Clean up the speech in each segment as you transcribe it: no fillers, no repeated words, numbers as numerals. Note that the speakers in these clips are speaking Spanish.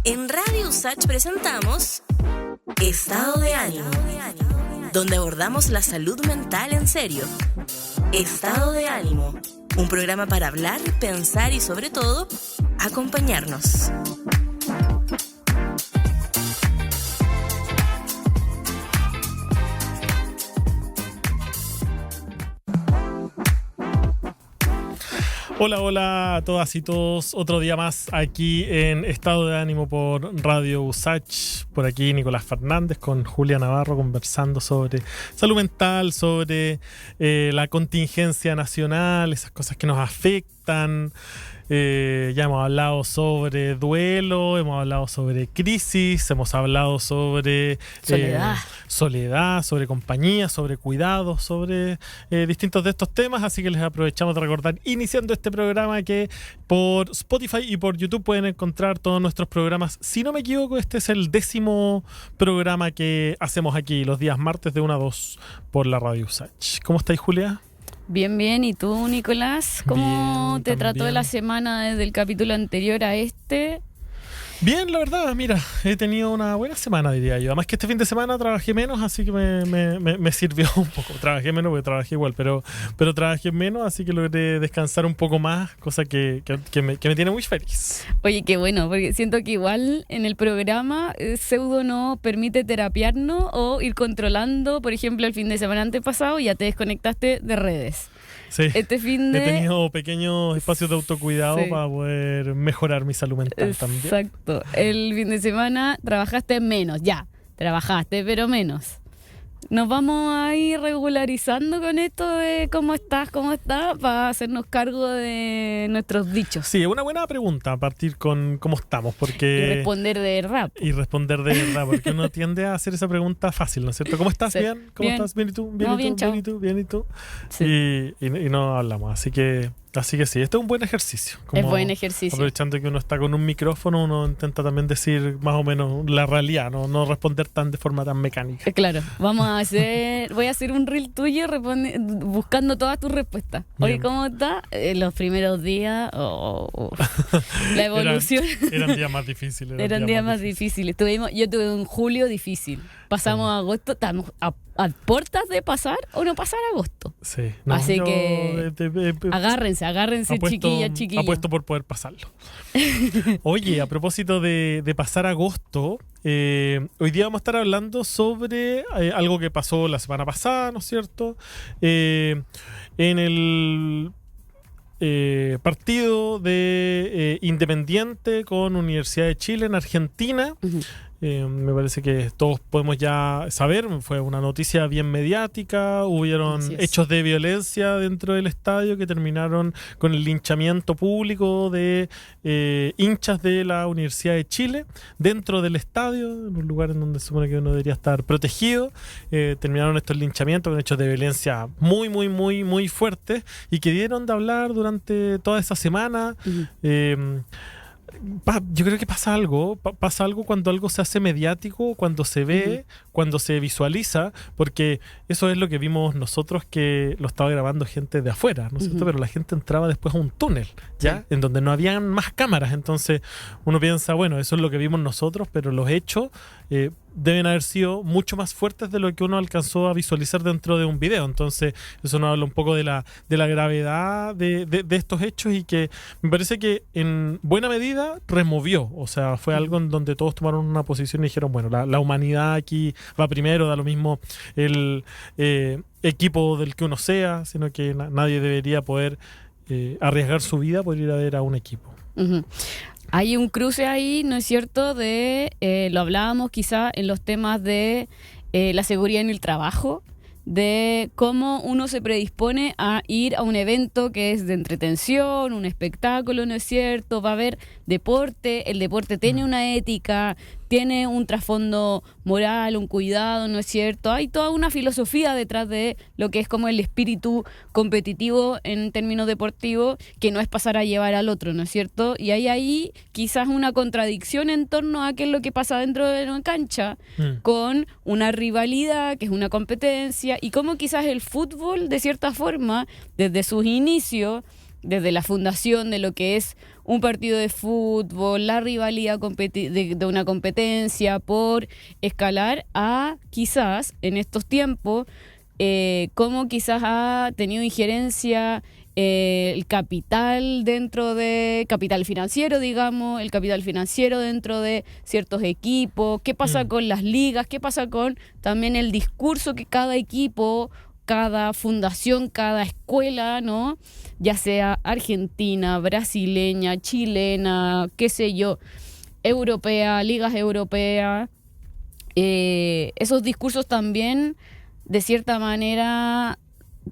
En Radio USACH presentamos Estado de Ánimo, donde abordamos la salud mental en serio. Estado de Ánimo, un programa para hablar, pensar y sobre todo, acompañarnos. Hola, hola a todas y todos. Otro día más aquí en Estado de Ánimo por Radio USACH. Por aquí Nicolás Fernández con Julia Navarro conversando sobre salud mental, sobre la contingencia nacional, esas cosas que nos afectan. Ya hemos hablado sobre duelo, hemos hablado sobre crisis, hemos hablado sobre soledad, sobre compañía, sobre cuidados, sobre distintos de estos temas, así que les aprovechamos de recordar, iniciando este programa, que por Spotify y por YouTube pueden encontrar todos nuestros programas. Si no me equivoco, este es el 10º programa que hacemos aquí los días martes de 1 a 2 por la Radio USACH. ¿Cómo estáis, Julia? Bien, bien. ¿Y tú, Nicolás? ¿Cómo Bien, te trató también la semana desde el capítulo anterior a este? Bien, la verdad, mira, he tenido una buena semana, diría yo. Además que este fin de semana trabajé menos, así que me sirvió un poco. Trabajé menos porque trabajé igual, pero trabajé menos, así que logré descansar un poco más, cosa que me tiene muy feliz. Oye, qué bueno, porque siento que igual en el programa Pseudo nos permite terapiarnos o ir controlando. Por ejemplo, el fin de semana antepasado ya te desconectaste de redes. Sí, Este fin de... he tenido pequeños espacios de autocuidado para poder mejorar mi salud mental también. Exacto. El fin de semana trabajaste menos, ya. Trabajaste, pero menos. Nos vamos a ir regularizando con esto de cómo estás, para hacernos cargo de nuestros dichos. Sí, es una buena pregunta partir con cómo estamos, porque... Y responder de verdad. Porque uno tiende a hacer esa pregunta fácil, ¿no es cierto? ¿Cómo estás? Sí. ¿Bien? ¿Cómo estás? ¿Bien y tú? ¿Bien No, y tú? bien, ¿Bien y tú? ¿Bien y tú? Sí. Y no hablamos, así que sí, este es un buen ejercicio. Es buen ejercicio. Aprovechando que uno está con un micrófono, uno intenta también decir más o menos la realidad, no responder de forma tan mecánica. Claro, voy a hacer un reel tuyo buscando todas tus respuestas. Oye, Bien. ¿cómo está? Los primeros días, la evolución. Eran días más difíciles. Eran días más difíciles. Yo tuve un julio difícil. Pasamos a agosto, estamos a puertas de pasar o no pasar agosto. Sí. Así que agárrense, chiquillas. Apuesto por poder pasarlo. Oye, a propósito de pasar agosto, hoy día vamos a estar hablando sobre algo que pasó la semana pasada, ¿no es cierto? En el partido de Independiente con Universidad de Chile en Argentina. Uh-huh. Me parece que todos podemos ya saber, fue una noticia bien mediática, hubieron hechos de violencia dentro del estadio que terminaron con el linchamiento público de hinchas de la Universidad de Chile dentro del estadio, en un lugar en donde se supone que uno debería estar protegido. Terminaron estos linchamientos con hechos de violencia muy, muy, muy, muy fuertes y que dieron de hablar durante toda esa semana. Uh-huh. Yo creo que pasa algo cuando algo se hace mediático, cuando se ve, cuando se visualiza, porque eso es lo que vimos nosotros, que lo estaba grabando gente de afuera, ¿no es cierto? Pero la gente entraba después a un túnel, ¿ya? Sí. En donde no habían más cámaras, entonces uno piensa, bueno, eso es lo que vimos nosotros, pero los hechos deben haber sido mucho más fuertes de lo que uno alcanzó a visualizar dentro de un video. Entonces eso nos habla un poco de la gravedad de estos hechos, y que me parece que en buena medida removió, o sea, fue algo en donde todos tomaron una posición y dijeron, bueno, la humanidad aquí va primero, da lo mismo el equipo del que uno sea, sino que nadie debería poder arriesgar su vida por ir a ver a un equipo. Uh-huh. Hay un cruce ahí, ¿no es cierto? Lo hablábamos quizá en los temas de la seguridad en el trabajo, de cómo uno se predispone a ir a un evento que es de entretención, un espectáculo, ¿no es cierto? Va a haber deporte, el deporte tiene una ética, tiene un trasfondo moral, un cuidado, ¿no es cierto? Hay toda una filosofía detrás de lo que es como el espíritu competitivo en términos deportivos, que no es pasar a llevar al otro, ¿no es cierto? Y hay ahí quizás una contradicción en torno a qué es lo que pasa dentro de una cancha, con una rivalidad, que es una competencia, y cómo quizás el fútbol, de cierta forma, desde sus inicios, desde la fundación de lo que es un partido de fútbol, la rivalidad de una competencia, por escalar a quizás en estos tiempos, cómo quizás ha tenido injerencia el capital capital financiero, digamos, el capital financiero dentro de ciertos equipos, qué pasa con las ligas, qué pasa con también el discurso que cada equipo, cada fundación, cada escuela, ¿no? Ya sea argentina, brasileña, chilena, qué sé yo, europea, ligas europeas, esos discursos también, de cierta manera,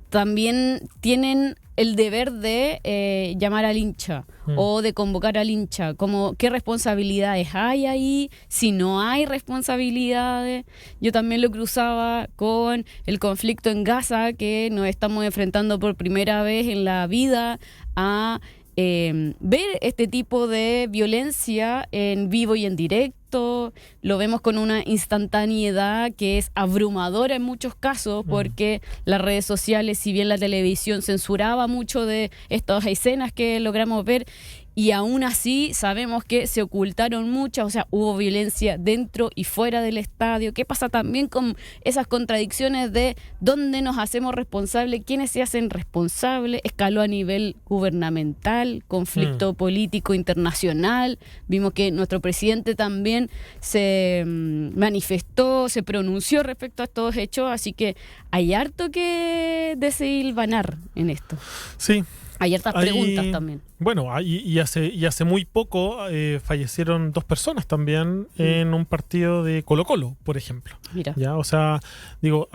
también tienen el deber de llamar al hincha o de convocar al hincha, como qué responsabilidades hay ahí, si no hay responsabilidades. Yo también lo cruzaba con el conflicto en Gaza, que nos estamos enfrentando por primera vez en la vida a ver este tipo de violencia en vivo y en directo. Lo vemos con una instantaneidad que es abrumadora en muchos casos, porque las redes sociales, si bien la televisión censuraba mucho de estas escenas que logramos ver, y aún así sabemos que se ocultaron muchas, o sea, hubo violencia dentro y fuera del estadio. ¿Qué pasa también con esas contradicciones de dónde nos hacemos responsables, quiénes se hacen responsables? Escaló a nivel gubernamental, conflicto político internacional. Vimos que nuestro presidente también se manifestó, se pronunció respecto a estos hechos, así que hay harto que desilvanar en esto. Sí. Hay hartas preguntas también. Bueno, y hace muy poco fallecieron 2 personas también en un partido de Colo-Colo, por ejemplo. Mira. ¿Ya? O sea, digo,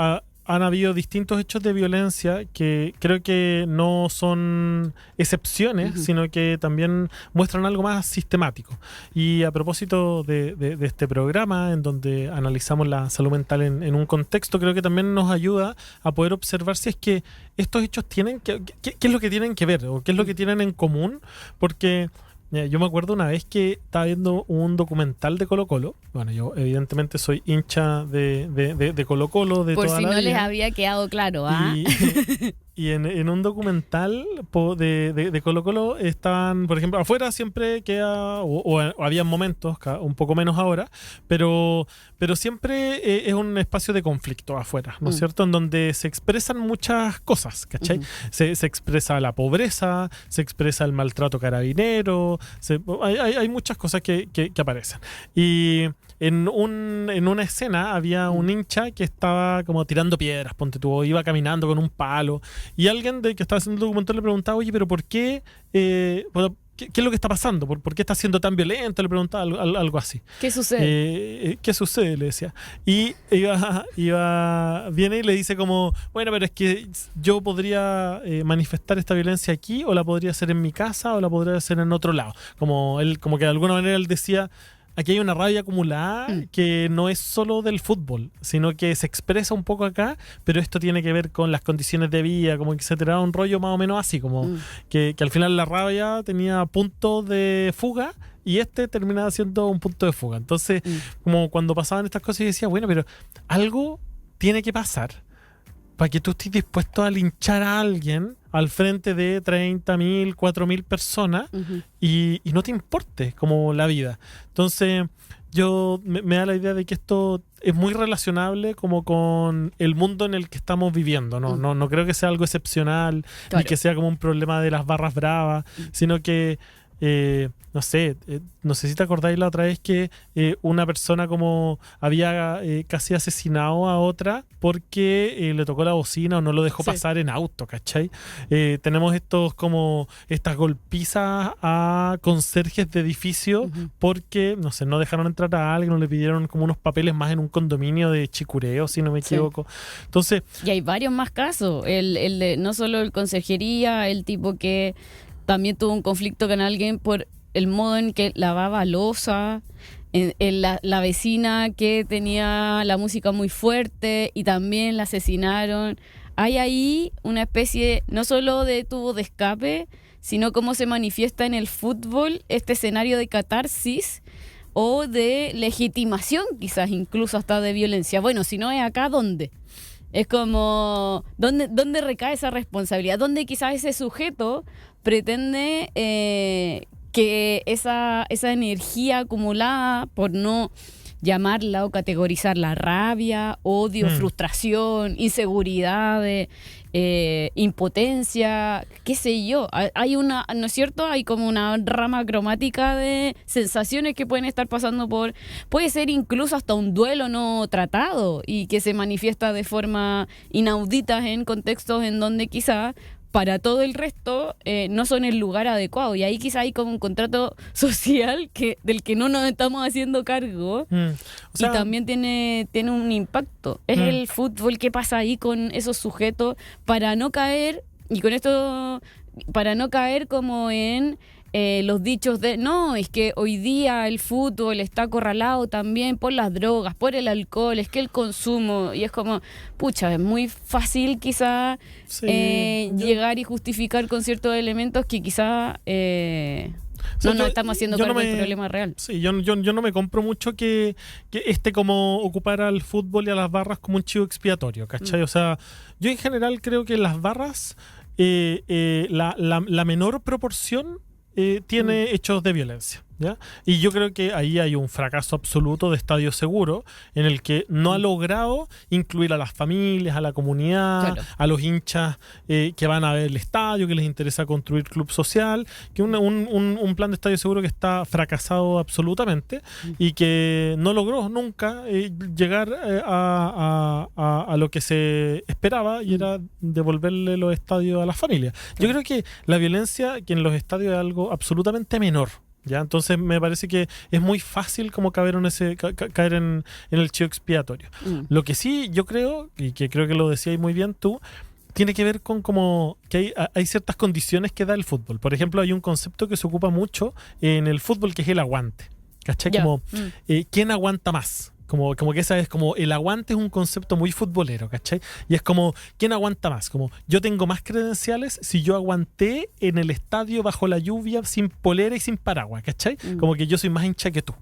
han habido distintos hechos de violencia que creo que no son excepciones, sino que también muestran algo más sistemático. Y a propósito de este programa, en donde analizamos la salud mental en un contexto, creo que también nos ayuda a poder observar si es que estos hechos tienen qué es lo que tienen que ver o qué es lo que tienen en común, porque yo me acuerdo una vez que estaba viendo un documental de Colo-Colo. Bueno, yo evidentemente soy hincha de Colo-Colo de por toda si la no vida. Les había quedado claro, ¿ah? Y en un documental de Colo-Colo estaban, por ejemplo, afuera siempre queda, o había momentos, un poco menos ahora, pero siempre es un espacio de conflicto afuera, ¿no es cierto? En donde se expresan muchas cosas, ¿cachai? Se expresa la pobreza, se expresa el maltrato carabinero, hay muchas cosas que aparecen. Y en una escena había un hincha que estaba como tirando piedras, ponte tú, iba caminando con un palo, y alguien que estaba haciendo el documental le preguntaba, oye, pero ¿por qué? ¿Qué es lo que está pasando? ¿Por qué está siendo tan violento? Le preguntaba algo así. ¿Qué sucede? ¿Qué sucede? Le decía. Y viene y le dice como, bueno, pero es que yo podría manifestar esta violencia aquí, o la podría hacer en mi casa, o la podría hacer en otro lado. Como que de alguna manera él decía, aquí hay una rabia acumulada que no es solo del fútbol, sino que se expresa un poco acá, pero esto tiene que ver con las condiciones de vida, como que se tiraba un rollo más o menos así, como que al final la rabia tenía puntos de fuga y terminaba siendo un punto de fuga. Entonces, como cuando pasaban estas cosas, yo decía, bueno, pero algo tiene que pasar para que tú estés dispuesto a linchar a alguien al frente de 30.000, 4.000 personas y no te importe como la vida. Entonces yo me da la idea de que esto es muy relacionable como con el mundo en el que estamos viviendo. No creo que sea algo excepcional, ni que sea como un problema de las barras bravas, sino que no sé si te acordáis la otra vez que una persona como había casi asesinado a otra porque le tocó la bocina o no lo dejó pasar en auto, ¿cachai? Tenemos estas golpizas a conserjes de edificio porque, no sé, no dejaron entrar a alguien o le pidieron como unos papeles más en un condominio de Chicureo, si no me equivoco. Entonces, y hay varios más casos, el de no solo el conserjería, el tipo que también tuvo un conflicto con alguien por el modo en que lavaba loza, la vecina que tenía la música muy fuerte y también la asesinaron. Hay ahí una especie no solo de tubo de escape, sino cómo se manifiesta en el fútbol este escenario de catarsis o de legitimación, quizás incluso hasta de violencia. Bueno, si no es acá, ¿dónde? Es como, ¿dónde recae esa responsabilidad? ¿Dónde quizás ese sujeto pretende que esa energía acumulada, por no llamarla o categorizarla rabia, odio, frustración, inseguridad, impotencia, qué sé yo. Hay una, ¿no es cierto? Hay como una rama cromática de sensaciones que pueden estar pasando por, puede ser incluso hasta un duelo no tratado y que se manifiesta de forma inaudita en contextos en donde quizá para todo el resto no son el lugar adecuado, y ahí quizá hay como un contrato social del que no nos estamos haciendo cargo. O sea, y también tiene un impacto. Es el fútbol, qué pasa ahí con esos sujetos para no caer, y con esto, para no caer como en los dichos de no, es que hoy día el fútbol está acorralado también por las drogas, por el alcohol, es que el consumo, y es como, pucha, es muy fácil quizá llegar y justificar con ciertos elementos que quizá no estamos haciendo cargo del problema real. Sí, yo no me compro mucho que como ocupar al fútbol y a las barras como un chivo expiatorio, ¿cachai? O sea, yo en general creo que las barras la menor proporción tiene hechos de violencia, ¿ya? Y yo creo que ahí hay un fracaso absoluto de Estadio Seguro, en el que no ha logrado incluir a las familias, a la comunidad, claro, a los hinchas que van a ver el estadio, que les interesa construir club social, que un plan de Estadio Seguro que está fracasado absolutamente y que no logró nunca llegar a lo que se esperaba, y era devolverle los estadios a las familias. Yo creo que la violencia que en los estadios es algo absolutamente menor, ¿ya? Entonces me parece que es muy fácil como caer en el chivo expiatorio. Lo que sí yo creo, y que creo que lo decías muy bien tú, tiene que ver con como que hay ciertas condiciones que da el fútbol. Por ejemplo, hay un concepto que se ocupa mucho en el fútbol, que es el aguante, ¿cachai? Como ¿quién aguanta más? Como que esa es como el aguante es un concepto muy futbolero, ¿cachai? Y es como, ¿quién aguanta más? Como, yo tengo más credenciales si yo aguanté en el estadio bajo la lluvia sin polera y sin paraguas, ¿cachai? Como que yo soy más hincha que tú.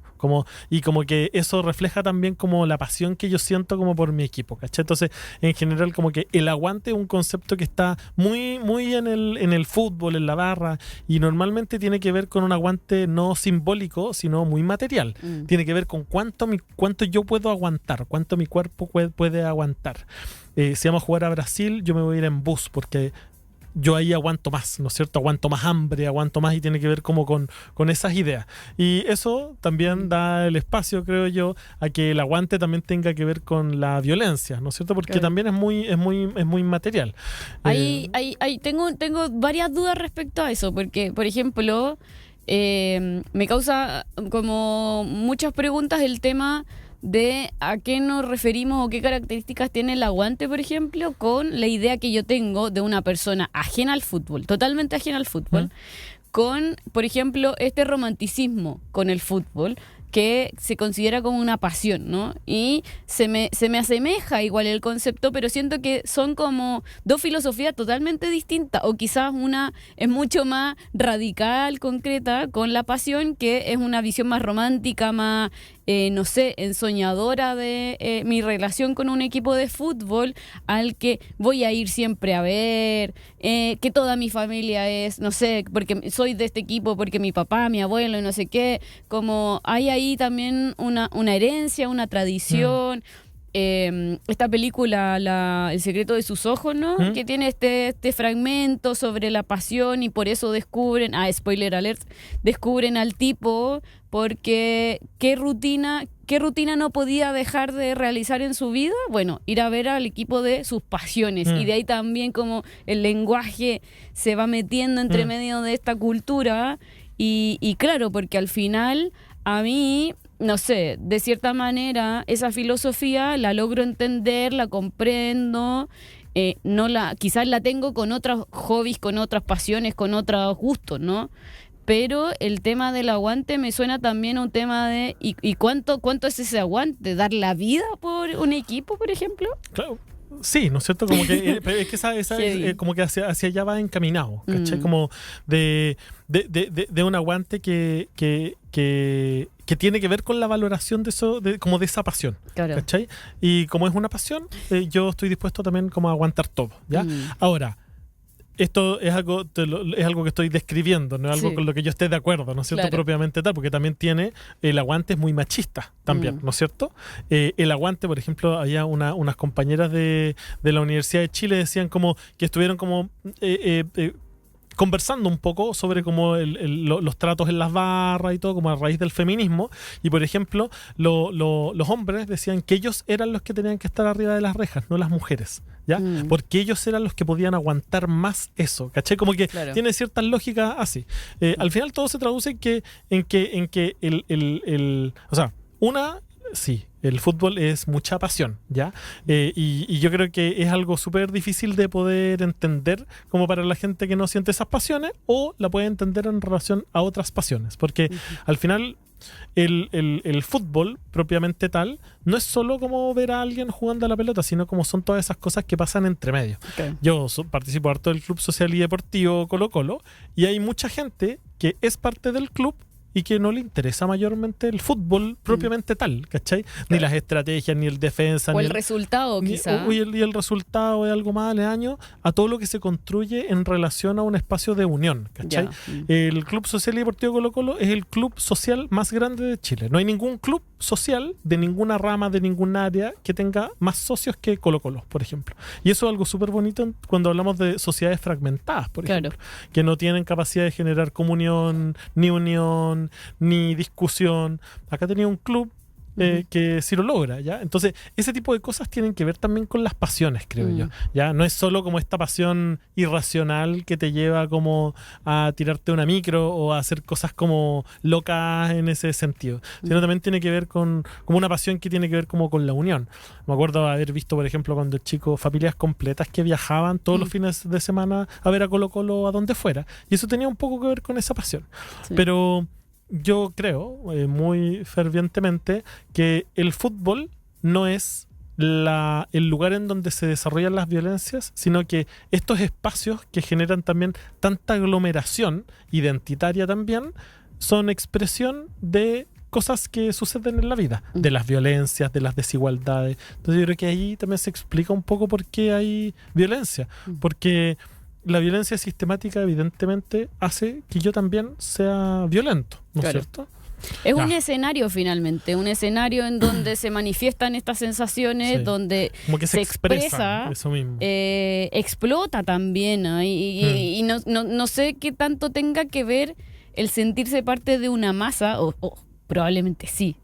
Y como que eso refleja también como la pasión que yo siento como por mi equipo, ¿cachai? Entonces, en general, como que el aguante es un concepto que está muy, muy en el fútbol, en la barra, y normalmente tiene que ver con un aguante no simbólico, sino muy material. Tiene que ver con cuánto yo puedo aguantar, cuánto mi cuerpo puede aguantar. Si vamos a jugar a Brasil, yo me voy a ir en bus, porque yo ahí aguanto más, ¿no es cierto? Aguanto más hambre, aguanto más, y tiene que ver como con esas ideas. Y eso también da el espacio, creo yo, a que el aguante también tenga que ver con la violencia, ¿no es cierto? Porque también es muy material. Tengo varias dudas respecto a eso, porque, por ejemplo, me causa como muchas preguntas el tema de a qué nos referimos o qué características tiene el aguante, por ejemplo, con la idea que yo tengo de una persona ajena al fútbol, totalmente ajena al fútbol, con, por ejemplo, este romanticismo con el fútbol que se considera como una pasión, ¿no? Y se me asemeja igual el concepto, pero siento que son como dos filosofías totalmente distintas, o quizás una es mucho más radical, concreta, con la pasión, que es una visión más romántica, más no sé, ensoñadora de mi relación con un equipo de fútbol al que voy a ir siempre a ver, que toda mi familia es, no sé, porque soy de este equipo, porque mi papá, mi abuelo y no sé qué, como hay ahí también una herencia, una tradición. Esta película, El secreto de sus ojos, ¿no? Que tiene este fragmento sobre la pasión, y por eso descubren, spoiler alert, descubren al tipo porque ¿qué rutina no podía dejar de realizar en su vida? Bueno, ir a ver al equipo de sus pasiones. Y de ahí también como el lenguaje se va metiendo entre medio de esta cultura, y claro, porque al final a mí, no sé, de cierta manera esa filosofía la logro entender, la comprendo, quizás la tengo con otros hobbies, con otras pasiones, con otros gustos, ¿no? Pero el tema del aguante me suena también a un tema de ¿y cuánto es ese aguante? ¿Dar la vida por un equipo, por ejemplo? Claro. Sí, ¿no es cierto? Como que es que esa como que hacia allá va encaminado, ¿cachai? Como de un aguante que tiene que ver con la valoración de eso, como de esa pasión, claro, ¿cachai? Y como es una pasión, yo estoy dispuesto también como a aguantar todo, ¿ya? Ahora, esto es algo que estoy describiendo, no es algo con lo que yo esté de acuerdo, ¿no es cierto? Claro. Propiamente tal, porque también tiene, el aguante es muy machista también, ¿no es cierto? El aguante, por ejemplo, había unas compañeras de la Universidad de Chile decían como que estuvieron como conversando un poco sobre como los tratos en las barras y todo, como a raíz del feminismo, y por ejemplo los hombres decían que ellos eran los que tenían que estar arriba de las rejas, no las mujeres, ¿ya? Porque ellos eran los que podían aguantar más eso, ¿cachai? Como que tiene ciertas lógicas así. Al final todo se traduce en que o sea, sí, el fútbol es mucha pasión, ¿ya? Y yo creo que es algo súper difícil de poder entender como para la gente que no siente esas pasiones, o la puede entender en relación a otras pasiones, porque al final el fútbol propiamente tal no es solo como ver a alguien jugando a la pelota, sino como son todas esas cosas que pasan entre medio. Yo participo harto del Club Social y Deportivo Colo-Colo, y hay mucha gente que es parte del club y que no le interesa mayormente el fútbol propiamente tal, ¿cachai? Ni las estrategias, ni el defensa. O el resultado, quizá. Y el resultado es algo más aledaño a todo lo que se construye en relación a un espacio de unión, ¿cachai? El Club Social y Deportivo Colo-Colo es el club social más grande de Chile. No hay ningún club social de ninguna rama, de ningún área, que tenga más socios que Colo-Colo, por ejemplo. Y eso es algo súper bonito cuando hablamos de sociedades fragmentadas, por ejemplo, que no tienen capacidad de generar comunión, ni unión, ni discusión. Acá tenía un club que sí lo logra, ¿ya? Entonces, ese tipo de cosas tienen que ver también con las pasiones, creo yo, ¿ya? No es solo como esta pasión irracional que te lleva como a tirarte una micro o a hacer cosas como locas en ese sentido, sino también tiene que ver con como una pasión que tiene que ver como con la unión. Me acuerdo haber visto, por ejemplo, cuando chico, familias completas que viajaban todos los fines de semana a ver a Colo-Colo a donde fuera, y eso tenía un poco que ver con esa pasión. Pero yo creo muy fervientemente que el fútbol no es el lugar en donde se desarrollan las violencias, sino que estos espacios que generan también tanta aglomeración identitaria también son expresión de cosas que suceden en la vida, de las violencias, de las desigualdades. Entonces yo creo que ahí también se explica un poco por qué hay violencia, porque la violencia sistemática evidentemente hace que yo también sea violento, ¿no es cierto? Es un escenario finalmente, un escenario en donde se manifiestan estas sensaciones, donde como que se expresa eso mismo. Explota también, y no sé qué tanto tenga que ver el sentirse parte de una masa, o probablemente sí,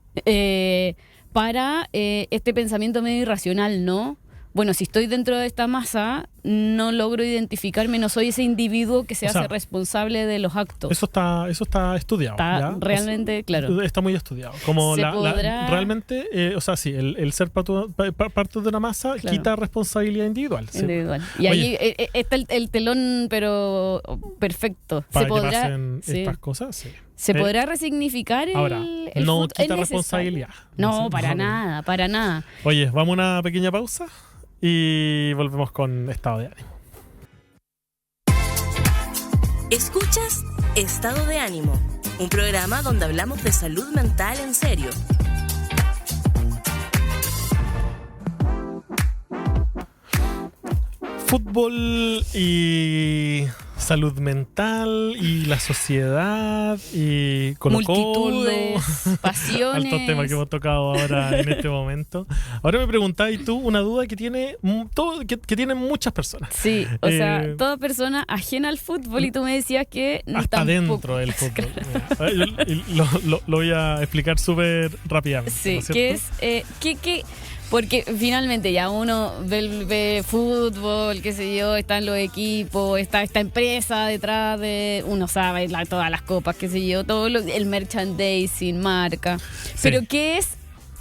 para este pensamiento medio irracional, ¿no? Bueno, si estoy dentro de esta masa, no logro identificarme, no soy ese individuo que se hace responsable de los actos. Eso está estudiado. Está realmente, claro. Está muy estudiado. Como realmente, sí, el ser parte de una masa quita responsabilidad individual. Individual. Y ahí está el telón, pero perfecto. Para que pasen estas cosas, sí. ¿Se podrá resignificar el no quita responsabilidad? No, para nada. Oye, vamos a una pequeña pausa y volvemos con Estado de Ánimo. Escuchas Estado de Ánimo, un programa donde hablamos de salud mental en serio. Fútbol y salud mental y la sociedad y Colo-Colo. Multitudes, pasiones. Altos temas que hemos tocado ahora en este momento. Ahora me preguntabas tú una duda que tiene que tienen muchas personas. Sí, o sea, toda persona ajena al fútbol, y tú me decías que hasta dentro del fútbol. Lo voy a explicar súper rápidamente. Sí, ¿no es que porque finalmente ya uno ve fútbol, qué sé yo, están los equipos, está esta empresa detrás de, uno sabe todas las copas, qué sé yo, todo el merchandising, marca. Sí. Pero ¿qué es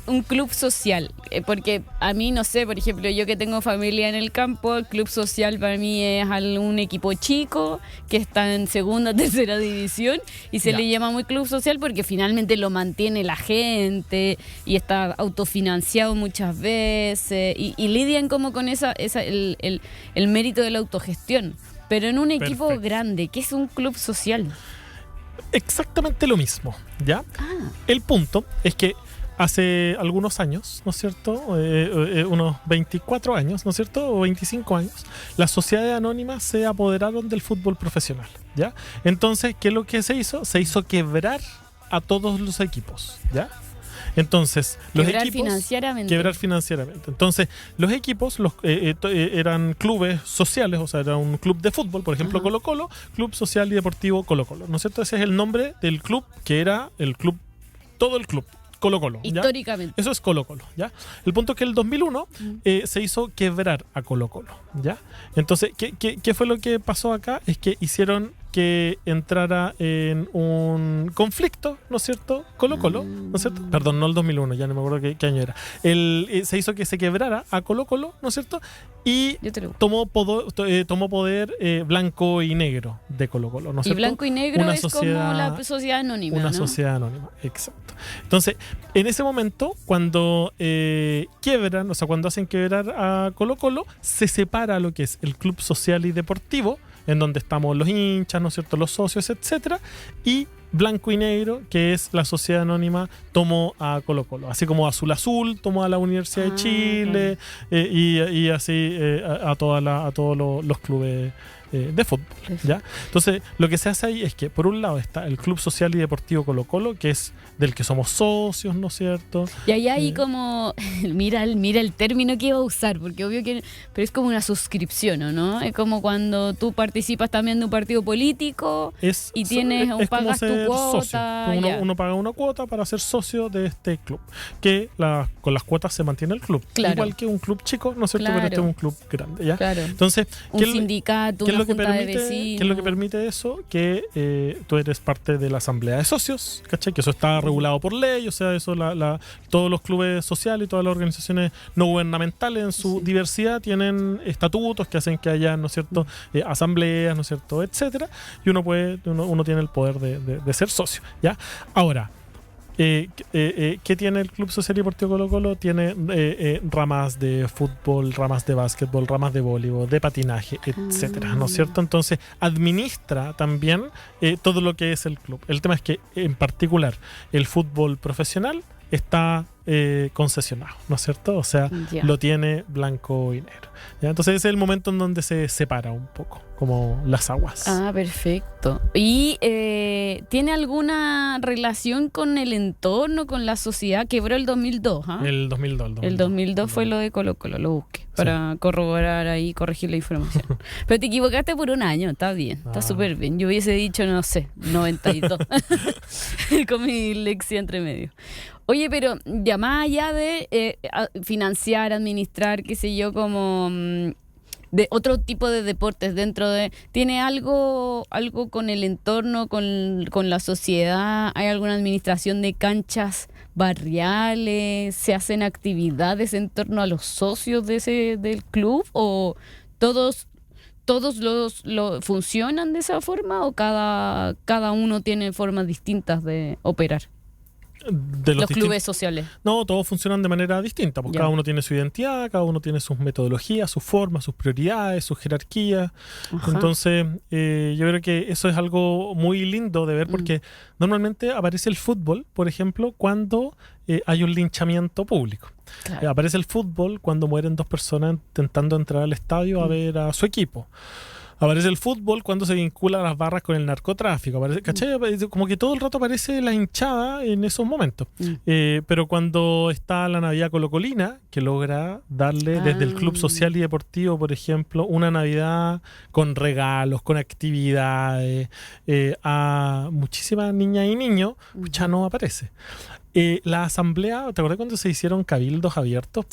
un club social? Porque a mí, no sé, por ejemplo, yo que tengo familia en el campo, el club social para mí es un equipo chico que está en segunda, tercera división, y se le llama muy club social porque finalmente lo mantiene la gente y está autofinanciado muchas veces, y lidian como con el mérito de la autogestión. Pero en un equipo grande, ¿qué es un club social? Exactamente lo mismo, ¿ya? El punto es que hace algunos años, ¿no es cierto? Unos 24 años, ¿no es cierto? O 25 años, las sociedades anónimas se apoderaron del fútbol profesional, ¿ya? Entonces, ¿qué es lo que se hizo? Se hizo quebrar a todos los equipos, ¿ya? Entonces, los equipos... Quebrar financieramente. Entonces, los equipos eran clubes sociales, o sea, era un club de fútbol, por ejemplo, Colo-Colo, Club Social y Deportivo Colo-Colo, ¿no es cierto? Ese es el nombre del club que era el club, todo el club. Colo-Colo. Históricamente. ¿Ya? Eso es Colo-Colo, ¿ya? El punto es que en el 2001 se hizo quebrar a Colo-Colo, ¿ya? Entonces, ¿qué fue lo que pasó acá? Es que hicieron que entrara en un conflicto, ¿no es cierto? Colo-Colo, ¿no es cierto? Perdón, no el 2001, ya no me acuerdo qué año era. Se hizo que se quebrara a Colo-Colo, ¿no es cierto? Y tomó poder blanco y negro de Colo-Colo, ¿no es cierto? Y blanco y negro es como la sociedad anónima, Una ¿no? sociedad anónima, exacto. Entonces, en ese momento, cuando quiebran, o sea, cuando hacen quebrar a Colo-Colo, se separa lo que es el club social y deportivo, en donde estamos los hinchas, ¿no es cierto?, los socios, etcétera, y blanco y negro, que es la sociedad anónima, tomó a Colo-Colo, así como Azul Azul tomó a la Universidad de Chile, y así a todos los clubes de fútbol, ¿ya? Entonces, lo que se hace ahí es que, por un lado, está el Club Social y Deportivo Colo-Colo, que es del que somos socios, ¿no es cierto? Y ahí hay como, mira el término que iba a usar, porque obvio que, pero es como una suscripción, ¿o no? Es como cuando tú participas también de un partido político y pagas tu cuota. Uno paga una cuota para ser socio de este club, que con las cuotas se mantiene el club. Claro. Igual que un club chico, ¿no es cierto? Claro. Pero este es un club grande, ¿ya? Claro. Entonces, un sindicato, una junta de vecinos. ¿Qué es lo que permite eso? Que tú eres parte de la asamblea de socios, ¿cachai? Que eso está regulado por ley, o sea, eso todos los clubes sociales y todas las organizaciones no gubernamentales en su diversidad tienen estatutos que hacen que haya, ¿no es cierto?, asambleas, ¿no es cierto?, etcétera, y uno tiene el poder de ser socio, ¿ya? Ahora, ¿qué tiene el Club Social y Deportivo Colo-Colo? Tiene ramas de fútbol, ramas de básquetbol, ramas de voleibol, de patinaje, etcétera, ¿no es cierto? Entonces, administra también todo lo que es el club. El tema es que, en particular, el fútbol profesional está concesionado, ¿no es cierto? O sea, lo tiene blanco y negro, ¿ya? Entonces ese es el momento en donde se separa un poco, como las aguas. Ah, perfecto. ¿Y tiene alguna relación con el entorno, con la sociedad? Quebró el 2002, ¿ah? El 2002. El 2002 fue lo de Colo-Colo, lo busqué para corroborar ahí, corregir la información. Pero te equivocaste por un año, está bien, está súper bien. Yo hubiese dicho, no sé, 92, con mi lexia entre medio. Oye, pero ya más allá de financiar, administrar, qué sé yo, como de otro tipo de deportes dentro de... ¿Tiene algo con el entorno, con la sociedad? ¿Hay alguna administración de canchas barriales? ¿Se hacen actividades en torno a los socios del club? ¿O todos funcionan de esa forma? ¿O cada uno tiene formas distintas de operar? De los clubes sociales. No, todos funcionan de manera distinta, porque cada uno tiene su identidad, cada uno tiene sus metodologías, sus formas, sus prioridades, sus jerarquías. Ajá. Entonces, yo creo que eso es algo muy lindo de ver, porque normalmente aparece el fútbol, por ejemplo, cuando hay un linchamiento público. Claro. Aparece el fútbol cuando mueren 2 personas intentando entrar al estadio a ver a su equipo. Aparece el fútbol cuando se vincula a las barras con el narcotráfico. ¿Cachai? Como que todo el rato aparece la hinchada en esos momentos. Pero cuando está la Navidad colocolina, que logra darle desde el Club Social y Deportivo, por ejemplo, una Navidad con regalos, con actividades, a muchísimas niñas y niños, ya no aparece. La asamblea, ¿te acuerdas cuando se hicieron cabildos abiertos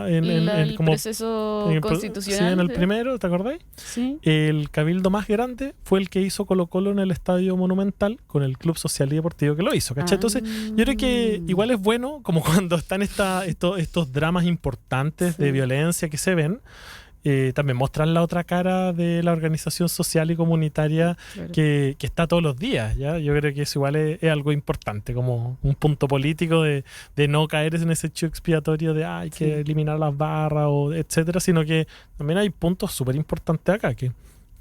el proceso constitucional? Sí, en el primero, ¿te acordáis? Sí. El cabildo más grande fue el que hizo Colo-Colo en el Estadio Monumental con el Club Social y Deportivo que lo hizo, ¿cachai? Entonces, yo creo que igual es bueno, como cuando están estos dramas importantes de violencia que se ven, también mostrar la otra cara de la organización social y comunitaria que está todos los días, ¿ya? Yo creo que eso igual es algo importante, como un punto político de no caer en ese chivo expiatorio de hay que eliminar las barras, o etcétera, sino que también hay puntos súper importantes acá que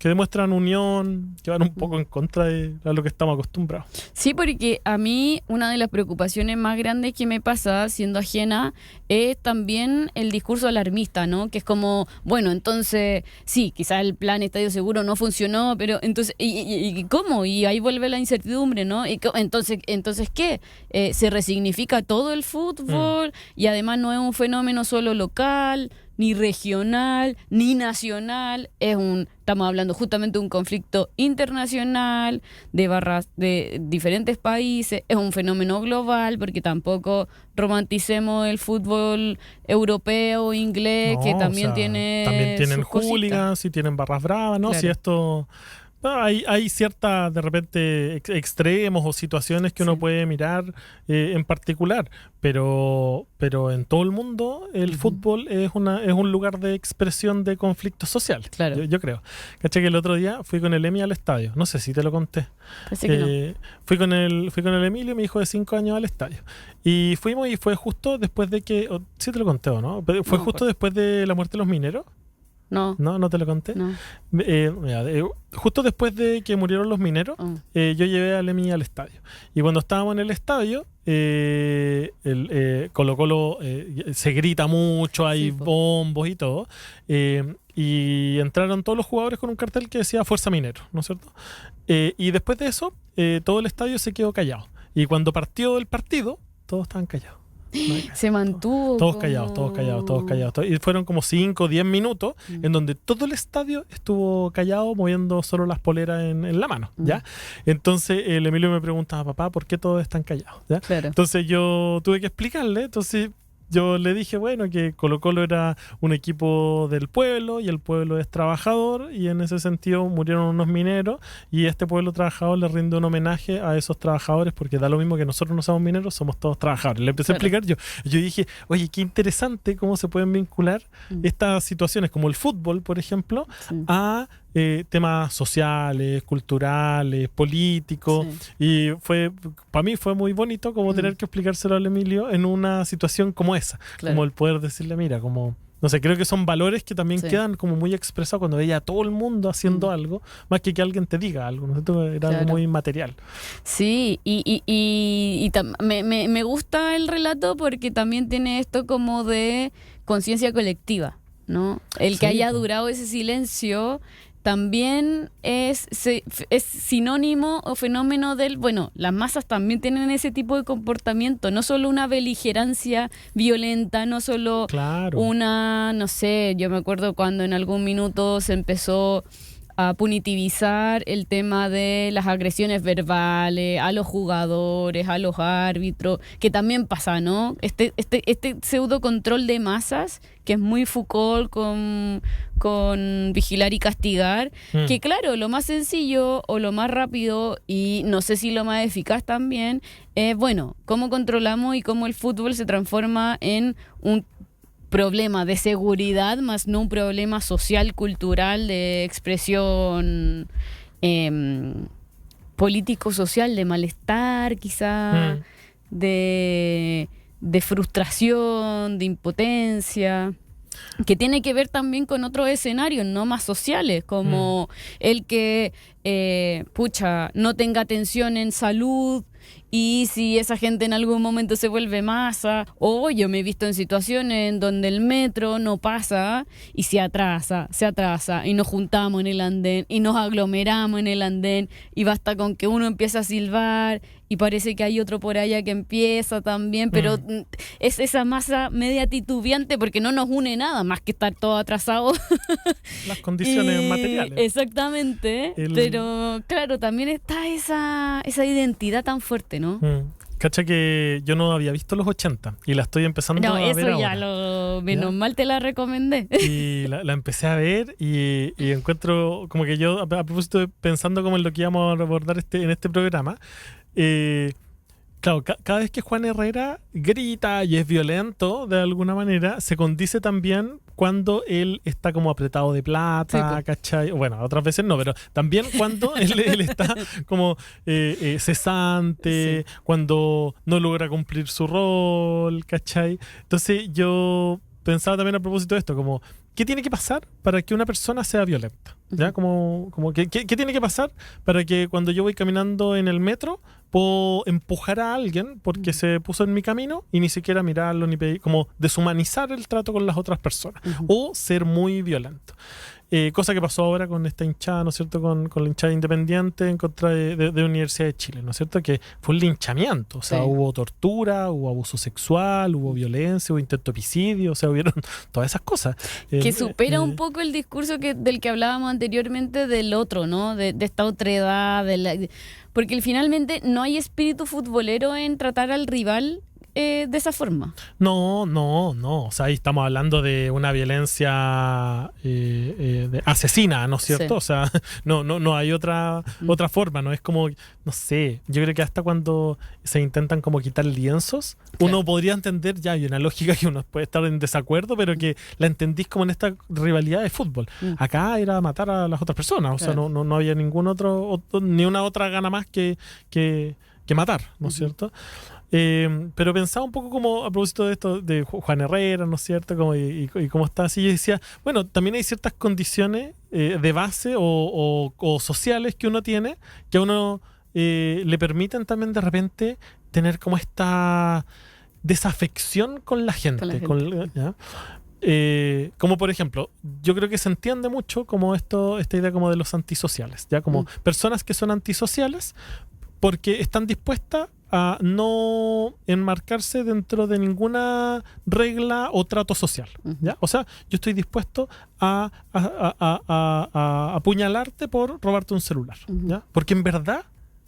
que demuestran unión, que van un poco en contra de lo que estamos acostumbrados. Sí, porque a mí una de las preocupaciones más grandes que me pasa siendo ajena es también el discurso alarmista, ¿no? Que es como, bueno, entonces, sí, quizás el plan Estadio Seguro no funcionó, pero entonces, ¿y cómo? Y ahí vuelve la incertidumbre, ¿no? Entonces ¿qué? Se resignifica todo el fútbol y además no es un fenómeno solo local, ni regional, ni nacional. Estamos hablando justamente de un conflicto internacional, de barras de diferentes países. Es un fenómeno global, porque tampoco romanticemos el fútbol europeo, inglés, que también también tienen hooligans y tienen barras bravas, ¿no? Claro. Si esto... Hay ciertas, de repente, extremos o situaciones que uno puede mirar en particular, pero en todo el mundo el fútbol es un lugar de expresión de conflictos sociales. Claro. Yo creo. ¿Cachai? Que el otro día fui con el Emi al estadio. No sé si te lo conté. Parece que no. Fui con el Emilio, mi hijo de 5 años, al estadio. Y fuimos y fue justo después de que... Sí te lo conté, ¿o no? Fue justo después de la muerte de los mineros. No. ¿No te lo conté? No. Justo después de que murieron los mineros, yo llevé a Emi al estadio. Y cuando estábamos en el estadio, Colo-Colo se grita mucho, hay bombos y todo. Y entraron todos los jugadores con un cartel que decía Fuerza Minero, ¿no es cierto? Y después de eso, todo el estadio se quedó callado. Y cuando partió el partido, todos estaban callados. Se mantuvo. Todos callados. Y fueron como 5 o 10 minutos en donde todo el estadio estuvo callado, moviendo solo las poleras en la mano, ¿ya? Entonces el Emilio me preguntaba, papá, ¿por qué todos están callados? ¿Ya? Claro. Entonces yo tuve que explicarle, entonces yo le dije, bueno, que Colo-Colo era un equipo del pueblo y el pueblo es trabajador, y en ese sentido murieron unos mineros y este pueblo trabajador le rinde un homenaje a esos trabajadores, porque da lo mismo que nosotros no somos mineros, somos todos trabajadores. Le empecé a explicar yo dije, oye, qué interesante cómo se pueden vincular estas situaciones como el fútbol, por ejemplo, a temas sociales, culturales, políticos, y para mí fue muy bonito como tener que explicárselo al Emilio en una situación como esa, como el poder decirle, mira, como, no sé, creo que son valores que también quedan como muy expresados cuando veía a todo el mundo haciendo algo, más que alguien te diga algo, ¿no? Era algo muy material. Sí, me gusta el relato porque también tiene esto como de conciencia colectiva, ¿no? El que haya durado ese silencio también es sinónimo o fenómeno del... Bueno, las masas también tienen ese tipo de comportamiento, no solo una beligerancia violenta, no solo una, no sé, yo me acuerdo cuando en algún minuto se empezó a punitivizar el tema de las agresiones verbales a los jugadores, a los árbitros, que también pasa, ¿no? Este pseudo control de masas, que es muy Foucault con vigilar y castigar, que claro, lo más sencillo o lo más rápido, y no sé si lo más eficaz también, es, bueno, cómo controlamos y cómo el fútbol se transforma en un problema de seguridad, más no un problema social, cultural, de expresión político-social, de malestar quizá, de frustración, de impotencia, que tiene que ver también con otros escenarios, no más sociales, como el que, no tenga atención en salud, y si esa gente en algún momento se vuelve masa, o yo me he visto en situaciones en donde el metro no pasa y se atrasa, y nos juntamos en el andén, y nos aglomeramos en el andén, y basta con que uno empiece a silbar, y parece que hay otro por allá que empieza también, pero es esa masa media titubeante porque no nos une nada más que estar todo atrasado. Las condiciones materiales. Exactamente, pero claro, también está esa identidad tan fuerte, ¿no? Cacha que yo no había visto los 80 y la estoy empezando a ver ahora. No, eso ya menos mal te la recomendé. Y la empecé a ver y encuentro como que yo, a propósito de pensando como en lo que íbamos a abordar en este programa, claro, cada vez que Juan Herrera grita y es violento de alguna manera, se condice también cuando él está como apretado de plata, ¿cachai? Bueno, otras veces no, pero también cuando él está como cesante, cuando no logra cumplir su rol, ¿cachai? Entonces yo pensaba también a propósito de esto, como ¿qué tiene que pasar para que una persona sea violenta? ¿Ya? Como ¿qué tiene que pasar para que cuando yo voy caminando en el metro puedo empujar a alguien porque se puso en mi camino y ni siquiera mirarlo ni pedir, como deshumanizar el trato con las otras personas o ser muy violento? Cosa que pasó ahora con esta hinchada, ¿no es cierto?, con la hinchada independiente en contra de Universidad de Chile, ¿no es cierto?, que fue un linchamiento, o sea, hubo tortura, hubo abuso sexual, hubo violencia, hubo intento de homicidio, o sea, hubieron todas esas cosas. Que supera un poco el discurso del que hablábamos anteriormente del otro, ¿no?, de esta otra edad, porque finalmente no hay espíritu futbolero en tratar al rival de esa forma. No. O sea, ahí estamos hablando de una violencia asesina, ¿no es cierto? Sí. O sea, no hay otra forma, ¿no? Es como, no sé, yo creo que hasta cuando se intentan como quitar lienzos, uno podría entender, ya hay una lógica que uno puede estar en desacuerdo, pero que la entendís como en esta rivalidad de fútbol. Acá era matar a las otras personas, o sea, no había ningún ni una otra gana más que matar, ¿no es cierto? Pero pensaba un poco como a propósito de esto de Juan Herrera, ¿no es cierto? Como y cómo está así. Yo decía, bueno, también hay ciertas condiciones de base o sociales que uno tiene que a uno le permiten también de repente tener como esta desafección con la gente. ¿Ya? Como por ejemplo, yo creo que se entiende mucho como esta idea como de los antisociales, ya como personas que son antisociales porque están dispuestas a no enmarcarse dentro de ninguna regla o trato social, ¿ya? O sea, yo estoy dispuesto a apuñalarte por robarte un celular, ¿ya? Porque en verdad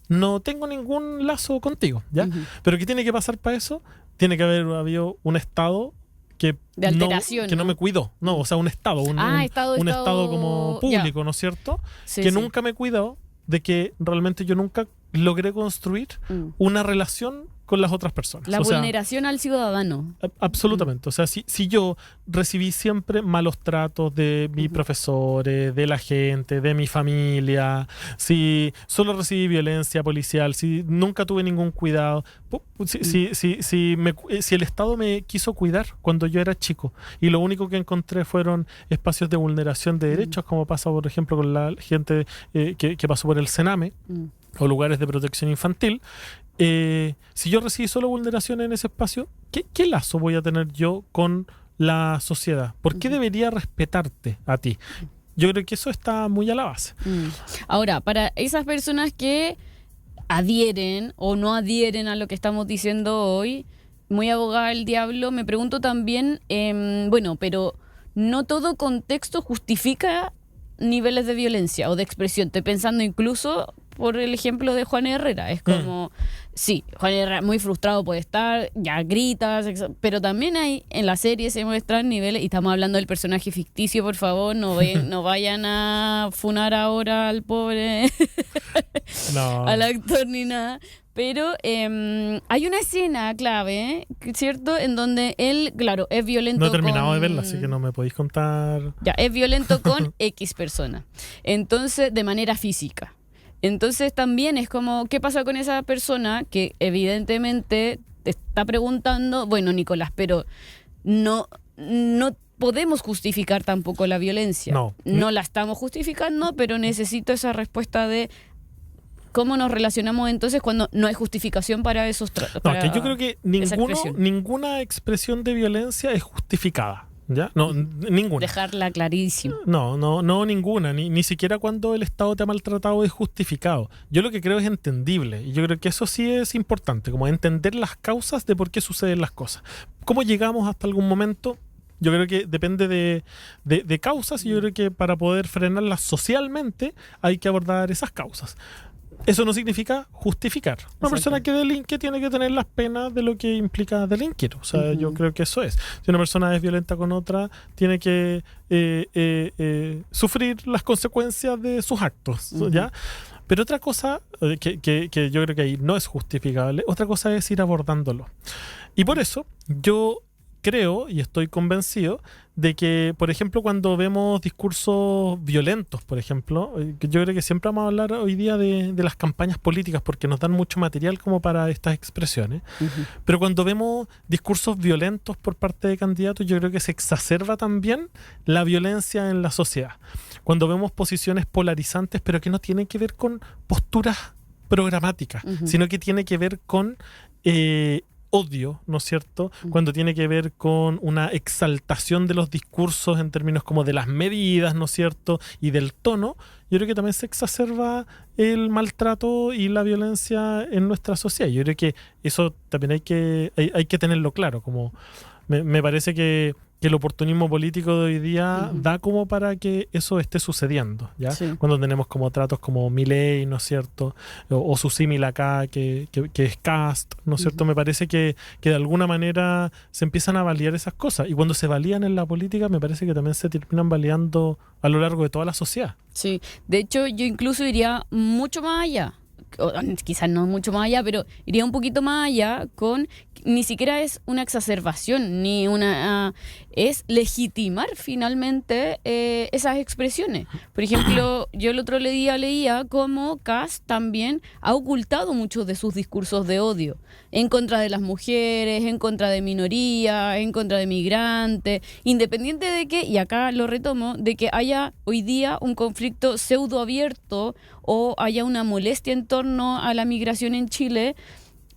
no tengo ningún lazo contigo, ¿ya? Pero ¿qué tiene que pasar para eso? Tiene que haber habido un estado de alteración, que no me cuidó, no, o sea, un estado, un estado como público, ¿no es cierto? Sí, que nunca me cuidó de que realmente yo nunca logré construir una relación con las otras personas. La vulneración al ciudadano. Absolutamente. O sea, si yo recibí siempre malos tratos de mis profesores, de la gente, de mi familia, si solo recibí violencia policial, si nunca tuve ningún cuidado, si el Estado me quiso cuidar cuando yo era chico y lo único que encontré fueron espacios de vulneración de derechos, como pasa, por ejemplo, con la gente que pasó por el Sename, o lugares de protección infantil, si yo recibí solo vulneración en ese espacio, ¿qué lazo voy a tener yo con la sociedad? ¿Por qué debería respetarte a ti? Yo creo que eso está muy a la base. Ahora, para esas personas que adhieren o no adhieren a lo que estamos diciendo hoy, muy abogada del diablo, me pregunto también, bueno, pero no todo contexto justifica niveles de violencia o de expresión. Estoy pensando incluso por el ejemplo de Juan Herrera. Es como, sí, Juan Herrera muy frustrado puede estar, ya gritas, pero también hay en la serie se muestran niveles, y estamos hablando del personaje ficticio, por favor, no vayan a funar ahora al pobre al actor ni nada. Pero hay una escena clave, ¿cierto? En donde él, claro, es violento. No he terminado de verla, así que no me podéis contar. Ya, es violento con X persona. Entonces, de manera física. Entonces también es como, ¿qué pasa con esa persona que evidentemente te está preguntando, bueno, Nicolás, pero no podemos justificar tampoco la violencia? No la estamos justificando, pero necesito esa respuesta de ¿cómo nos relacionamos entonces cuando no hay justificación para esos tratos? No, que yo creo que ninguna expresión de violencia es justificada. ¿Ya? No, ninguna. Dejarla clarísima. No, ninguna. Ni siquiera cuando el Estado te ha maltratado es justificado. Yo lo que creo es entendible. Y yo creo que eso sí es importante, como entender las causas de por qué suceden las cosas. ¿Cómo llegamos hasta algún momento? Yo creo que depende de causas, y yo creo que para poder frenarlas socialmente hay que abordar esas causas. Eso no significa justificar. Una persona que delinque tiene que tener las penas de lo que implica delinquir. O sea, yo creo que eso es. Si una persona es violenta con otra, tiene que sufrir las consecuencias de sus actos, ¿ya? Pero otra cosa que yo creo que ahí no es justificable, otra cosa es ir abordándolo. Y por eso yo creo y estoy convencido de que, por ejemplo, cuando vemos discursos violentos, por ejemplo, yo creo que siempre vamos a hablar hoy día de las campañas políticas porque nos dan mucho material como para estas expresiones, pero cuando vemos discursos violentos por parte de candidatos, yo creo que se exacerba también la violencia en la sociedad. Cuando vemos posiciones polarizantes, pero que no tienen que ver con posturas programáticas, sino que tiene que ver con odio, ¿no es cierto? Cuando tiene que ver con una exaltación de los discursos en términos como de las medidas, ¿no es cierto? Y del tono, yo creo que también se exacerba el maltrato y la violencia en nuestra sociedad. Yo creo que eso también hay que tenerlo claro, como me parece que el oportunismo político de hoy día da como para que eso esté sucediendo, ¿ya? Sí. Cuando tenemos como tratos como Milei, ¿no es cierto? O su símil acá, que es Kast, ¿no es cierto? Me parece que de alguna manera se empiezan a validar esas cosas. Y cuando se valían en la política, me parece que también se terminan validando a lo largo de toda la sociedad. Sí, de hecho yo incluso iría mucho más allá. Quizás no mucho más allá, pero iría un poquito más allá con, ni siquiera es una exacerbación, ni una es legitimar finalmente esas expresiones. Por ejemplo, yo el otro día leía cómo Kast también ha ocultado muchos de sus discursos de odio en contra de las mujeres, en contra de minorías, en contra de migrantes, independiente de que, y acá lo retomo, de que haya hoy día un conflicto pseudo abierto o haya una molestia en torno a la migración en Chile.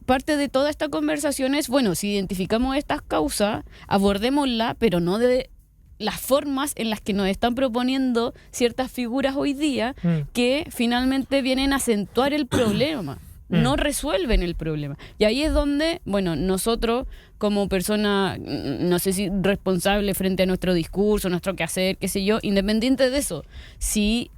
Parte de toda esta conversación es, bueno, si identificamos estas causas, abordémoslas, pero no de las formas en las que nos están proponiendo ciertas figuras hoy día que finalmente vienen a acentuar el problema, no resuelven el problema. Y ahí es donde, bueno, nosotros como persona, no sé si responsable frente a nuestro discurso, nuestro quehacer, qué sé yo, independiente de eso, si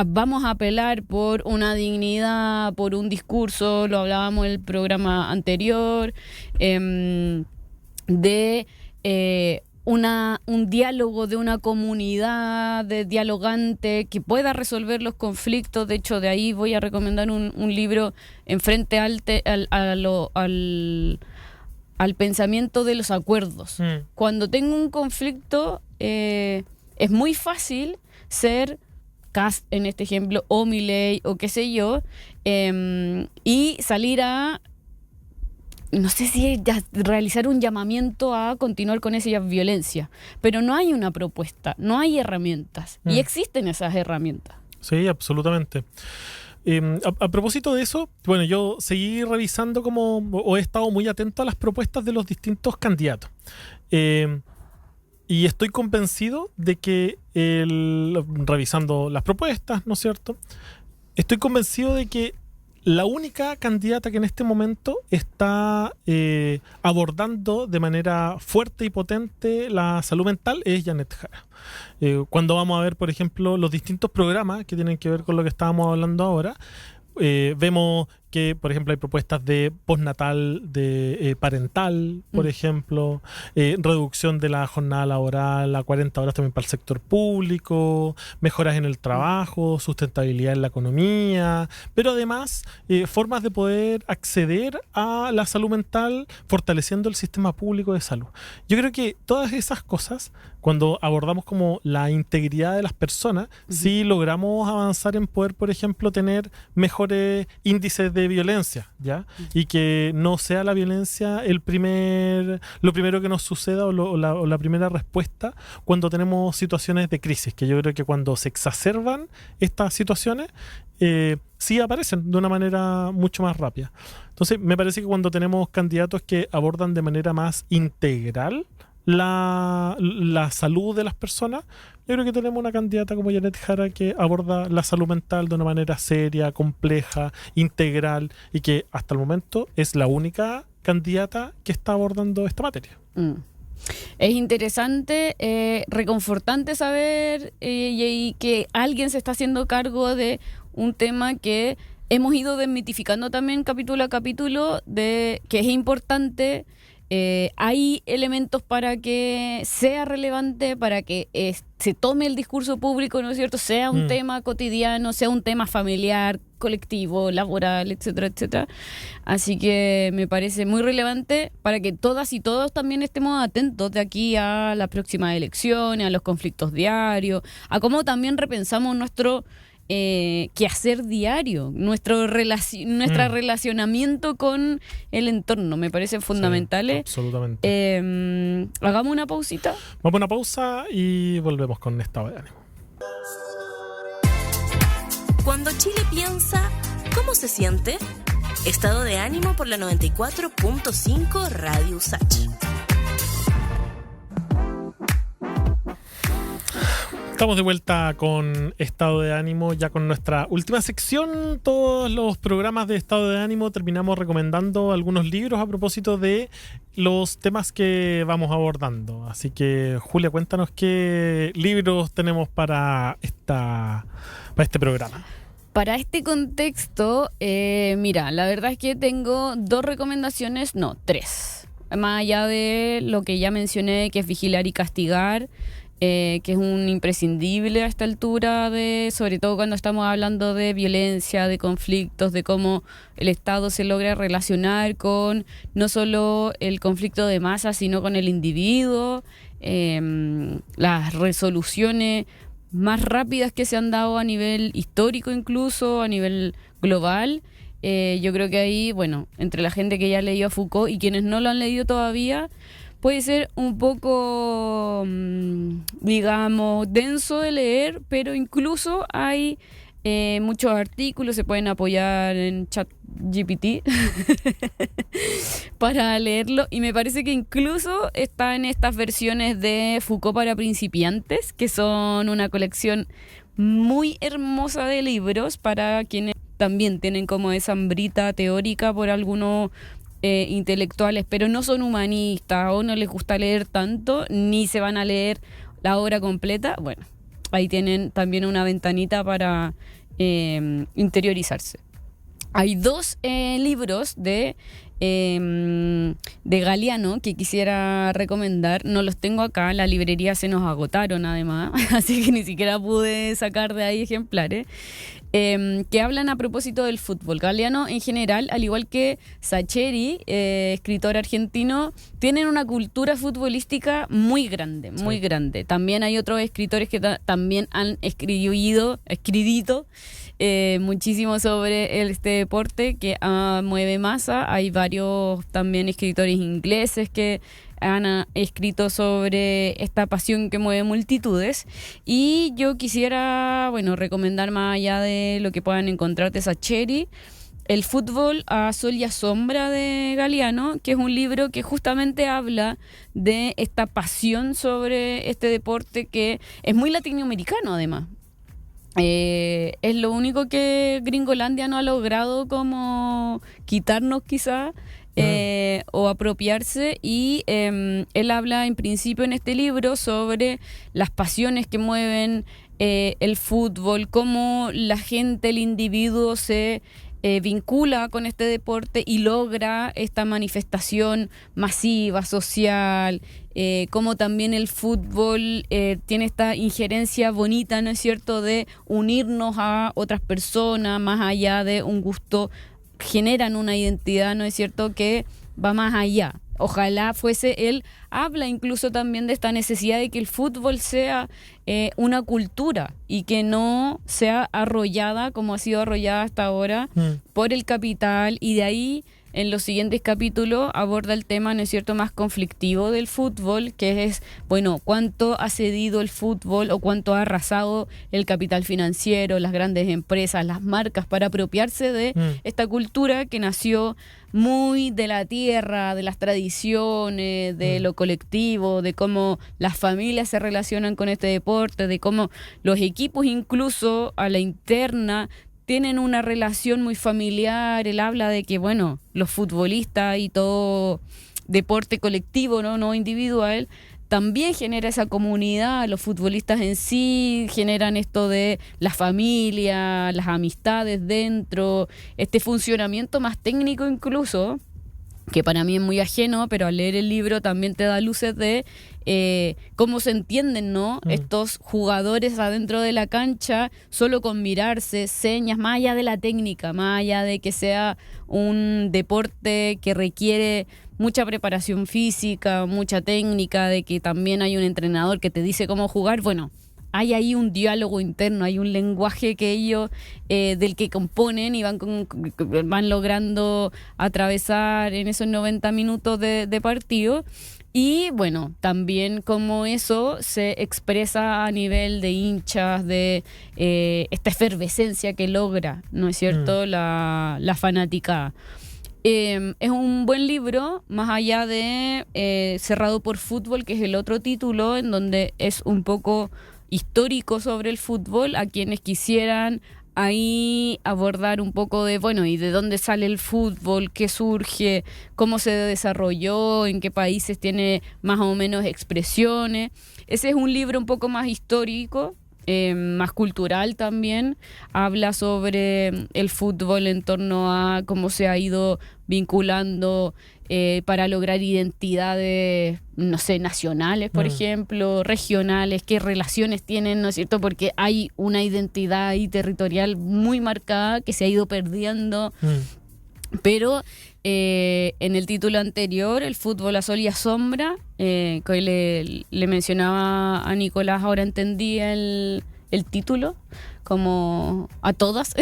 vamos a apelar por una dignidad, por un discurso, lo hablábamos en el programa anterior, de un diálogo de una comunidad de dialogante que pueda resolver los conflictos. De hecho, de ahí voy a recomendar un libro en frente al pensamiento de los acuerdos. Cuando tengo un conflicto, es muy fácil ser Kast en este ejemplo, o Milei, o qué sé yo, y salir a, no sé si realizar un llamamiento a continuar con esa violencia, pero no hay una propuesta, no hay herramientas, y existen esas herramientas. Sí, absolutamente. A propósito de eso, bueno, yo seguí revisando o he estado muy atento a las propuestas de los distintos candidatos. Y estoy convencido de que, revisando las propuestas, ¿no es cierto? Estoy convencido de que la única candidata que en este momento está abordando de manera fuerte y potente la salud mental es Janet Jara. Cuando vamos a ver, por ejemplo, los distintos programas que tienen que ver con lo que estábamos hablando ahora, vemos que, por ejemplo, hay propuestas de postnatal, de parental, por ejemplo, reducción de la jornada laboral a 40 horas también para el sector público, mejoras en el trabajo, sustentabilidad en la economía, pero además formas de poder acceder a la salud mental fortaleciendo el sistema público de salud. Yo creo que todas esas cosas, cuando abordamos como la integridad de las personas, sí logramos avanzar en poder, por ejemplo, tener mejores índices de violencia, ¿ya? Y que no sea la violencia lo primero que nos suceda o la primera respuesta cuando tenemos situaciones de crisis, que yo creo que cuando se exacerban estas situaciones sí aparecen de una manera mucho más rápida. Entonces me parece que cuando tenemos candidatos que abordan de manera más integral la salud de las personas, yo creo que tenemos una candidata como Janet Jara que aborda la salud mental de una manera seria, compleja, integral, y que hasta el momento es la única candidata que está abordando esta materia. Es interesante, reconfortante saber y que alguien se está haciendo cargo de un tema que hemos ido desmitificando también capítulo a capítulo, de que es importante hay elementos para que sea relevante, para que se tome el discurso público, ¿no es cierto? Sea un tema cotidiano, sea un tema familiar, colectivo, laboral, etcétera, etcétera. Así que me parece muy relevante para que todas y todos también estemos atentos de aquí a las próximas elecciones, a los conflictos diarios, a cómo también repensamos nuestro quehacer diario, nuestro relacionamiento con el entorno. Me parecen fundamentales. Sí, absolutamente. Hagamos una pausita. Vamos a una pausa y volvemos con Estado de Ánimo. Cuando Chile piensa, ¿cómo se siente? Estado de Ánimo por la 94.5 Radio USACH. Estamos de vuelta con Estado de Ánimo, ya con nuestra última sección. Todos los programas de Estado de Ánimo terminamos recomendando algunos libros a propósito de los temas que vamos abordando. Así que, Julia, cuéntanos qué libros tenemos para este programa. Para este contexto, mira, la verdad es que tengo 2 recomendaciones, no, 3. Más allá de lo que ya mencioné, que es Vigilar y Castigar, que es un imprescindible a esta altura, sobre todo cuando estamos hablando de violencia, de conflictos, de cómo el Estado se logra relacionar con no solo el conflicto de masa, sino con el individuo, las resoluciones más rápidas que se han dado a nivel histórico, incluso a nivel global. Yo creo que ahí, bueno, entre la gente que ya leyó a Foucault y quienes no lo han leído todavía, puede ser un poco, digamos, denso de leer, pero incluso hay muchos artículos, se pueden apoyar en ChatGPT para leerlo, y me parece que incluso está en estas versiones de Foucault para principiantes, que son una colección muy hermosa de libros para quienes también tienen como esa hambrita teórica por algunos intelectuales, pero no son humanistas o no les gusta leer tanto, ni se van a leer la obra completa. Bueno, ahí tienen también una ventanita para interiorizarse. Hay 2 libros de Galeano que quisiera recomendar. No los tengo acá, la librería se nos agotaron además, así que ni siquiera pude sacar de ahí ejemplares. Que hablan a propósito del fútbol. Galeano en general, al igual que Sacheri, escritor argentino, tienen una cultura futbolística muy grande, muy Sí. grande. También hay otros escritores que también han escrito muchísimo sobre este deporte que mueve masa. Hay varios también escritores ingleses que han escrito sobre esta pasión que mueve multitudes, y yo quisiera, bueno, recomendar, más allá de lo que puedan encontrar de Sacheri, El fútbol a sol y a sombra de Galeano, que es un libro que justamente habla de esta pasión sobre este deporte que es muy latinoamericano además. Es lo único que Gringolandia no ha logrado como quitarnos quizá, o apropiarse, y él habla en principio en este libro sobre las pasiones que mueven el fútbol, cómo la gente, el individuo se vincula con este deporte y logra esta manifestación masiva, social, cómo también el fútbol tiene esta injerencia bonita, ¿no es cierto?, de unirnos a otras personas más allá de un gusto, generan una identidad, ¿no es cierto?, que va más allá. Ojalá fuese, él habla incluso también de esta necesidad de que el fútbol sea una cultura y que no sea arrollada como ha sido arrollada hasta ahora por el capital, y de ahí en los siguientes capítulos aborda el tema, ¿no es cierto?, más conflictivo del fútbol, que es, bueno, cuánto ha cedido el fútbol o cuánto ha arrasado el capital financiero, las grandes empresas, las marcas, para apropiarse de esta cultura que nació muy de la tierra, de las tradiciones, de lo colectivo, de cómo las familias se relacionan con este deporte, de cómo los equipos incluso a la interna tienen una relación muy familiar. Él habla de que, bueno, los futbolistas y todo deporte colectivo, no individual, también genera esa comunidad. Los futbolistas en sí generan esto de la familia, las amistades dentro, este funcionamiento más técnico incluso, que para mí es muy ajeno, pero al leer el libro también te da luces de cómo se entienden, ¿no? Estos jugadores adentro de la cancha, solo con mirarse, señas, más allá de la técnica, más allá de que sea un deporte que requiere mucha preparación física, mucha técnica, de que también hay un entrenador que te dice cómo jugar. Bueno, hay ahí un diálogo interno, hay un lenguaje que ellos, del que componen y van logrando atravesar en esos 90 minutos de partido. Y bueno, también como eso se expresa a nivel de hinchas, de esta efervescencia que logra, ¿no es cierto?, la fanaticada. Es un buen libro, más allá de Cerrado por Fútbol, que es el otro título, en donde es un poco histórico sobre el fútbol, a quienes quisieran ahí abordar un poco de, bueno, y de dónde sale el fútbol, qué surge, cómo se desarrolló, en qué países tiene más o menos expresiones. Ese es un libro un poco más histórico, más cultural también. Habla sobre el fútbol en torno a cómo se ha ido vinculando para lograr identidades, no sé, nacionales, por ejemplo, regionales, qué relaciones tienen, ¿no es cierto? Porque hay una identidad ahí territorial muy marcada que se ha ido perdiendo. Pero en el título anterior, El fútbol a sol y a sombra, que le mencionaba a Nicolás, ahora entendí el título, como a todas.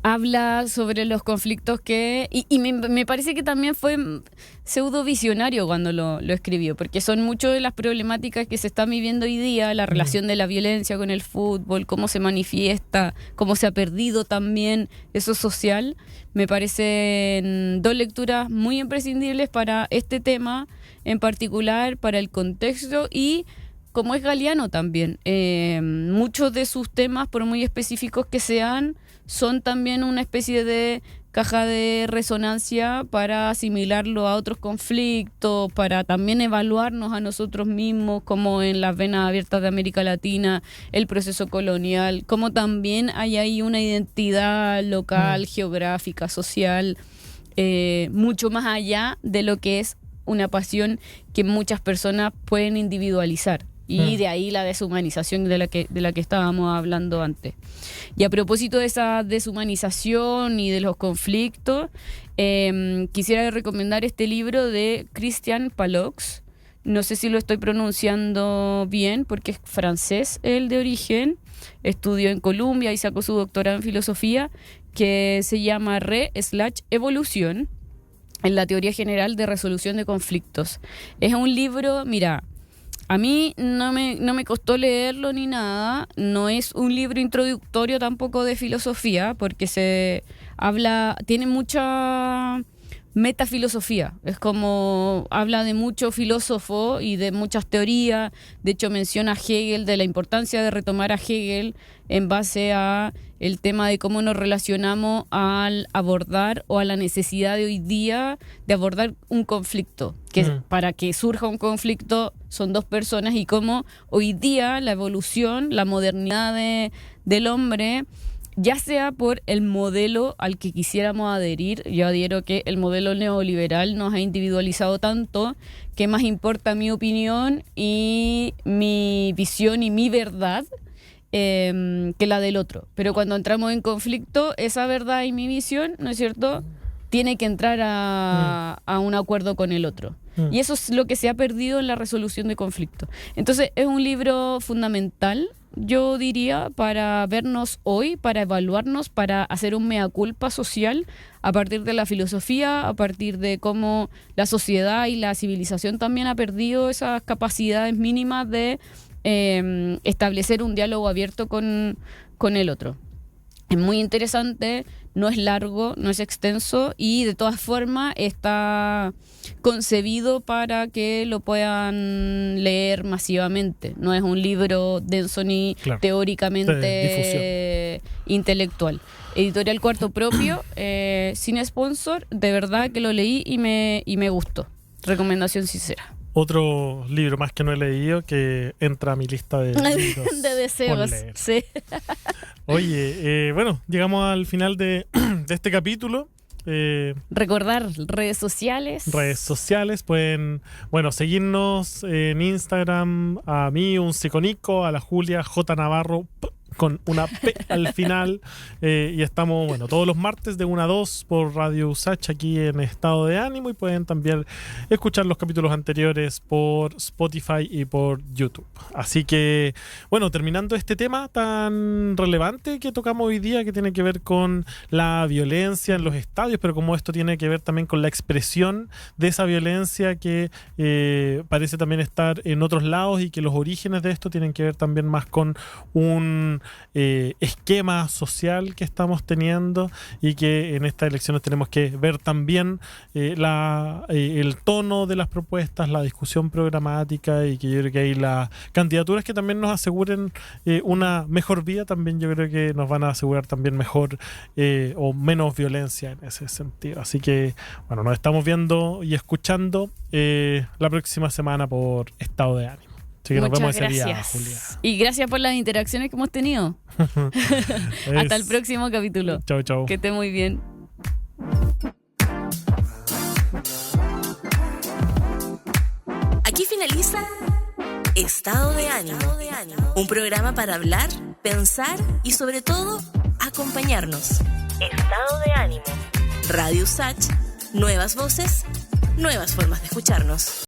Habla sobre los conflictos y me parece que también fue pseudo visionario cuando lo escribió, porque son muchas de las problemáticas que se están viviendo hoy día, la relación de la violencia con el fútbol, cómo se manifiesta, cómo se ha perdido también eso social. Me parecen dos lecturas muy imprescindibles para este tema en particular, para el contexto, y como es Galeano también, muchos de sus temas, por muy específicos que sean, son también una especie de caja de resonancia para asimilarlo a otros conflictos, para también evaluarnos a nosotros mismos, como en las venas abiertas de América Latina, el proceso colonial, como también hay ahí una identidad local, geográfica, social, mucho más allá de lo que es una pasión que muchas personas pueden individualizar. Y de ahí la deshumanización de la que estábamos hablando antes. Y a propósito de esa deshumanización y de los conflictos, quisiera recomendar este libro de Christian Palox. No sé si lo estoy pronunciando bien, porque es francés el de origen. Estudió en Columbia y sacó su doctorado en filosofía, que se llama Re/Evolución en la teoría general de resolución de conflictos. Es un libro, mira, a mí no me costó leerlo ni nada, no es un libro introductorio tampoco de filosofía, porque tiene mucha metafilosofía, es como habla de mucho filósofo y de muchas teorías. De hecho menciona a Hegel, de la importancia de retomar a Hegel en base a el tema de cómo nos relacionamos al abordar, o a la necesidad de hoy día de abordar un conflicto, que para que surja un conflicto son dos personas, y cómo hoy día la evolución, la modernidad del hombre, ya sea por el modelo al que quisiéramos adherir. Yo adhiero que el modelo neoliberal nos ha individualizado tanto que más importa mi opinión y mi visión y mi verdad que la del otro. Pero cuando entramos en conflicto, esa verdad y mi visión, ¿no es cierto?, tiene que entrar a un acuerdo con el otro. Y eso es lo que se ha perdido en la resolución de conflictos. Entonces es un libro fundamental, yo diría, para vernos hoy, para evaluarnos, para hacer un mea culpa social a partir de la filosofía, a partir de cómo la sociedad y la civilización también ha perdido esas capacidades mínimas de establecer un diálogo abierto con el otro. Es muy interesante, no es largo, no es extenso, y de todas formas está concebido para que lo puedan leer masivamente. No es un libro denso ni teóricamente intelectual. Editorial Cuarto Propio, sin sponsor, de verdad que lo leí y me gustó. Recomendación sincera. Otro libro más que no he leído que entra a mi lista de libros de deseos. Sí. Oye, bueno, llegamos al final de este capítulo. Recordar redes sociales, pueden, bueno, seguirnos en Instagram, a mí, un Psiconico, a la Julia J. Navarro con una P al final, y estamos, bueno, todos los martes de 1 a 2 por Radio USACH aquí en Estado de Ánimo, y pueden también escuchar los capítulos anteriores por Spotify y por YouTube. Así que, bueno, terminando este tema tan relevante que tocamos hoy día, que tiene que ver con la violencia en los estadios, pero como esto tiene que ver también con la expresión de esa violencia que parece también estar en otros lados, y que los orígenes de esto tienen que ver también más con un esquema social que estamos teniendo, y que en estas elecciones tenemos que ver también el tono de las propuestas, la discusión programática, y que yo creo que hay las candidaturas que también nos aseguren una mejor vida, también yo creo que nos van a asegurar también mejor o menos violencia en ese sentido. Así que, bueno, nos estamos viendo y escuchando la próxima semana por Estado de Ánimo. Así que nos vemos ese día, Julia. Y gracias por las interacciones que hemos tenido. Hasta el próximo capítulo. Chau, chau. Que esté muy bien. Aquí finaliza Estado de Ánimo, un programa para hablar, pensar y sobre todo acompañarnos. Estado de Ánimo. Radio USACH, nuevas voces, nuevas formas de escucharnos.